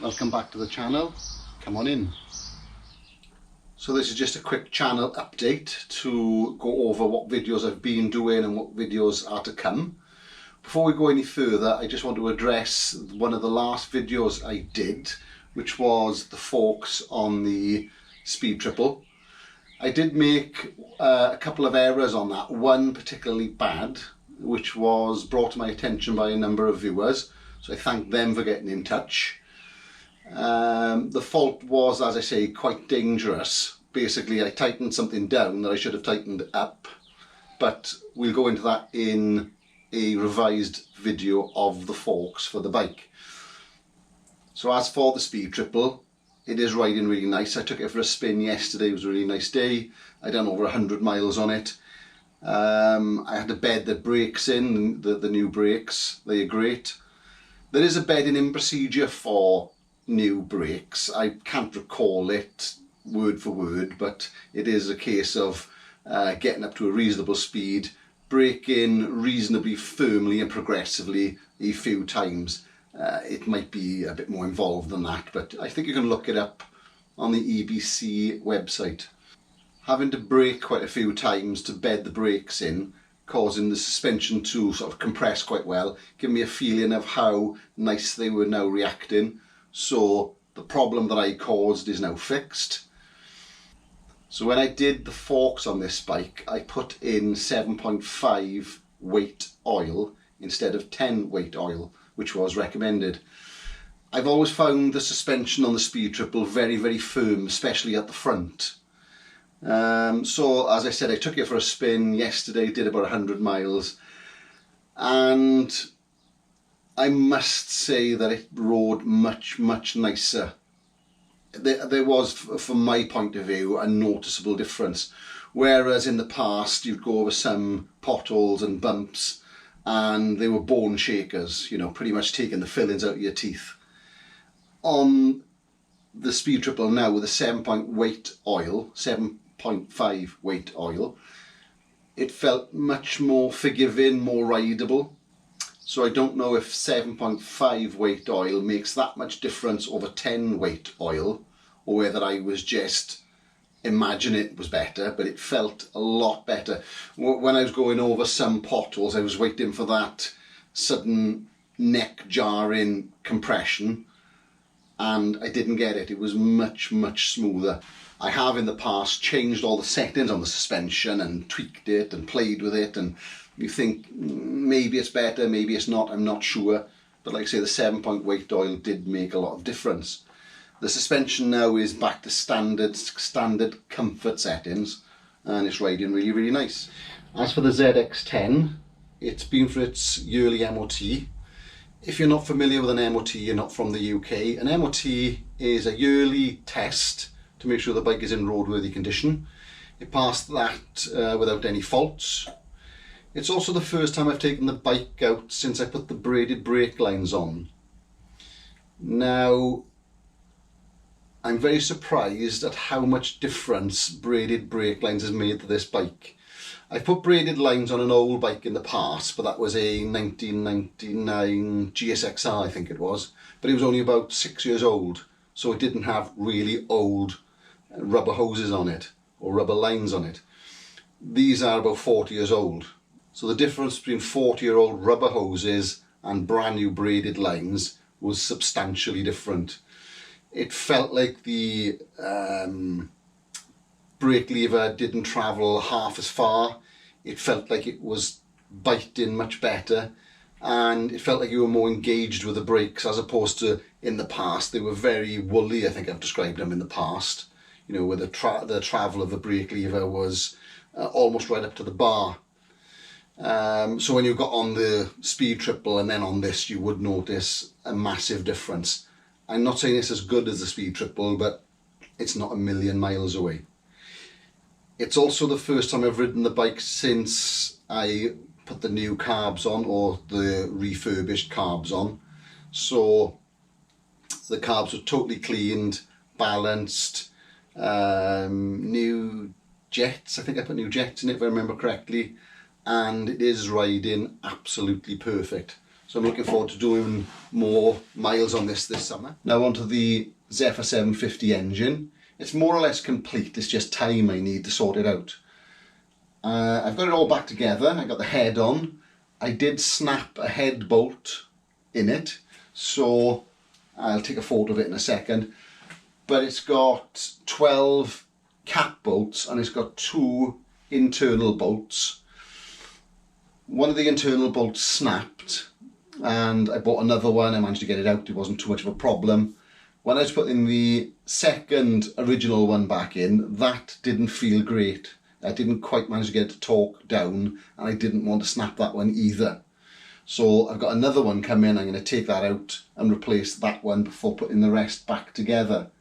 Welcome back to the channel, come on in. So this is just a quick channel update to go over what videos I've been doing and what videos are to come. Before we go any further, I just want to address one of the last videos I did, which was the forks on the Speed Triple. I did make a couple of errors on that, one particularly bad, which was brought to my attention by a number of viewers, so I thank them for getting in touch. The fault was, as I say, quite dangerous. Basically, I tightened something down that I should have tightened up, but we'll go into that in a revised video of the forks for the bike. So as for the Speed Triple, it is riding really nice. I took it for a spin yesterday, it was a really nice day. I done over 100 miles on it. I had to bed the brakes in, the new brakes, they are great. There is a bedding in procedure for new brakes. I can't recall it word for word, but it is a case of getting up to a reasonable speed, braking reasonably firmly and progressively a few times. It might be a bit more involved than that, but I think you can look it up on the EBC website. Having to brake quite a few times to bed the brakes in, causing the suspension to sort of compress quite well, give me a feeling of how nice they were now reacting. So the problem that I caused is now fixed. So when I did the forks on this bike, I put in 7.5 weight oil instead of 10 weight oil, which was recommended. I've always found the suspension on the Speed Triple very, very firm, especially at the front. So as I said, I took it for a spin yesterday, did about 100 miles, and I must say that it rode much nicer. There was, from my point of view, a noticeable difference. Whereas in the past you'd go over some potholes and bumps and they were bone shakers, you know, pretty much taking the fillings out of your teeth. On the Speed Triple now with a 7.5 weight oil, it felt much more forgiving, more rideable. So I don't know if 7.5 weight oil makes that much difference over 10 weight oil, or whether I was just imagining it was better, but it felt a lot better. When I was going over some potholes, I was waiting for that sudden neck jarring compression, and I didn't get it. It was much smoother. I have in the past changed all the settings on the suspension and tweaked it and played with it, and you think maybe it's better, maybe it's not, I'm not sure. But like I say, the 7 weight oil did make a lot of difference. The suspension now is back to standard comfort settings, and it's riding really nice. As for the ZX10, it's been for its yearly MOT. If you're not familiar with an MOT, you're not from the UK. An MOT is a yearly test to make sure the bike is in roadworthy condition. It passed that without any faults. It's also the first time I've taken the bike out since I put the braided brake lines on. Now, I'm very surprised at how much difference braided brake lines has made to this bike. I've put braided lines on an old bike in the past, but that was a 1999 GSXR, I think it was. But it was only about 6 years old, so it didn't have really old rubber hoses on it, or rubber lines on it. These are about 40 years old. So the difference between 40-year-old rubber hoses and brand new braided lines was substantially different. It felt like the brake lever didn't travel half as far. It felt like it was biting much better, and it felt like you were more engaged with the brakes as opposed to in the past. They were very woolly, I think I've described them in the past. You know, where the travel of the brake lever was almost right up to the bar. So when you got on the Speed Triple and then on this, you would notice a massive difference. I'm not saying it's as good as the Speed Triple, but it's not a million miles away. It's also the first time I've ridden the bike since I put the new carbs on, or the refurbished carbs on. So the carbs were totally cleaned, balanced, new jets. I think I put new jets in it if I remember correctly. And it is riding absolutely perfect. So So I'm looking forward to doing more miles on this summer. Now onto the Zephyr 750 engine. It's more or less complete, it's just time I need to sort it out. I've got it all back together. I got the head on. I did snap a head bolt in it, so I'll take a photo of it in a second. But it's got 12 cap bolts and it's got 2 internal bolts. One of the internal bolts snapped and I bought another one. I managed to get it out. It wasn't too much of a problem. When I was putting the second original one back in, that didn't feel great. I didn't quite manage to get it to torque down, and I didn't want to snap that one either. So I've got another one coming. I'm going to take that out and replace that one before putting the rest back together.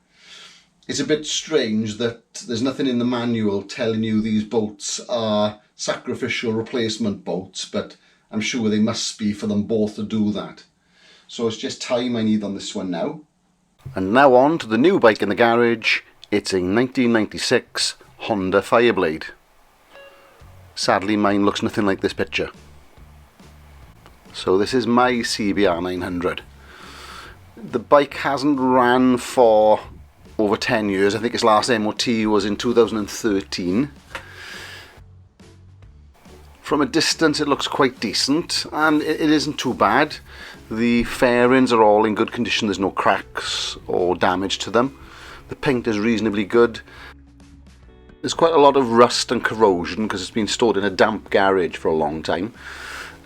It's a bit strange that there's nothing in the manual telling you these bolts are sacrificial replacement bolts, but I'm sure they must be for them both to do that. So it's just time I need on this one now. And now on to the new bike in the garage. It's a 1996 Honda Fireblade. Sadly, mine looks nothing like this picture. So this is my CBR900. The bike hasn't ran for over 10 years. I think its last MOT was in 2013. From a distance it looks quite decent, and it isn't too bad. The fairings are all in good condition. There's no cracks or damage to them. The paint is reasonably good. There's quite a lot of rust and corrosion because it's been stored in a damp garage for a long time.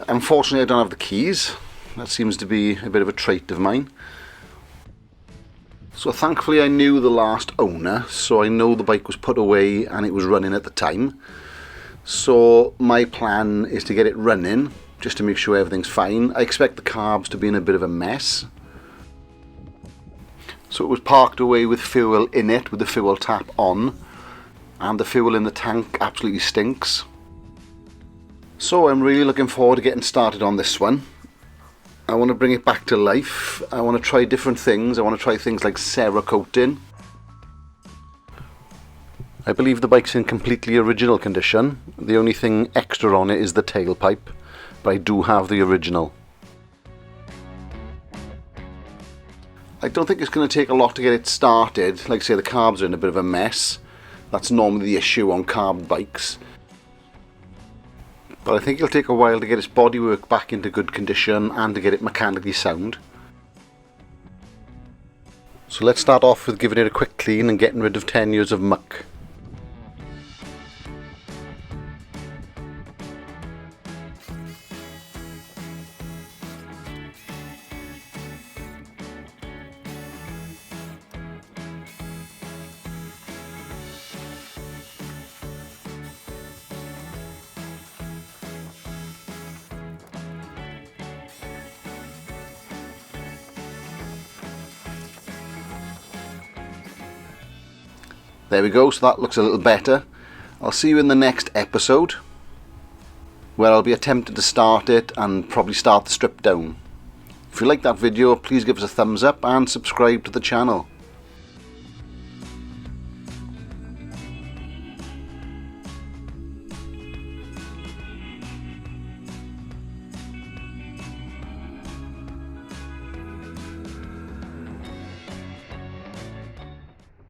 Unfortunately, I don't have the keys. That seems to be a bit of a trait of mine. So thankfully I knew the last owner, so I know the bike was put away and it was running at the time. So my plan is to get it running, just to make sure everything's fine. I expect the carbs to be in a bit of a mess. So it was parked away with fuel in it, with the fuel tap on, and the fuel in the tank absolutely stinks. So I'm really looking forward to getting started on this one. I want to bring it back to life. I want to try different things. I want to try things like Cerakoting. I believe the bike's in completely original condition. The only thing extra on it is the tailpipe, but I do have the original. I don't think it's going to take a lot to get it started. Like I say, the carbs are in a bit of a mess. That's normally the issue on carb bikes. But I think it'll take a while to get its bodywork back into good condition and to get it mechanically sound. So let's start off with giving it a quick clean and getting rid of 10 years of muck. There we go, so that looks a little better. I'll see you in the next episode, where I'll be attempting to start it and probably start the strip down. If you like that video, please give us a thumbs up and subscribe to the channel.